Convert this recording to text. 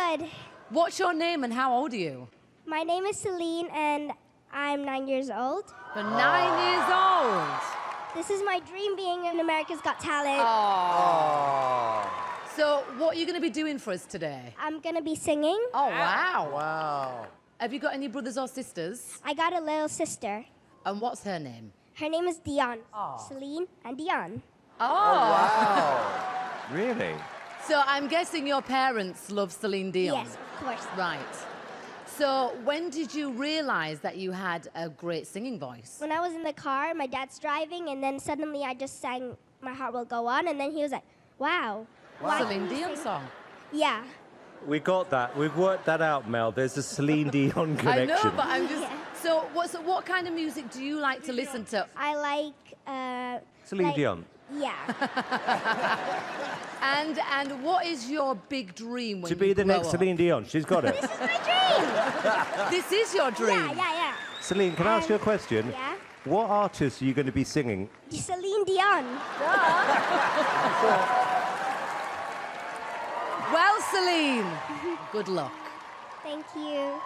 Good. What's your name and how old are you? My name is Celine, and I'm 9 years old. You're 9 years old. This is my dream, being in America's Got Talent. So what are you going to be doing for us today? I'm going to be singing. Oh, wow. Wow. Have you got any brothers or sisters? I got a little sister. And what's her name? Her name is Dion. Celine and Dion. Wow. Really? So I'm guessing your parents love Celine Dion? Yes, of course. Right. So when did you realise that you had a great singing voice? When I was in the car, my dad's driving, and then suddenly I just sang My Heart Will Go On, and then he was like, wow. Why Celine can you Dion sing?" song. Yeah. We got that. We've worked that out, Mel. There's a Celine Dion connection. I know, but I'm just... Yeah. So what kind of music do you like to listen to? I like, Celine Dion. Yeah. And what is your big dream when To you be the grow next up? Celine Dion. She's got it. This is my dream. This is your dream? Yeah. Celine, can I ask you a question? Yeah. What artist are you going to be singing? Celine Dion. Well, Celine, good luck. Thank you.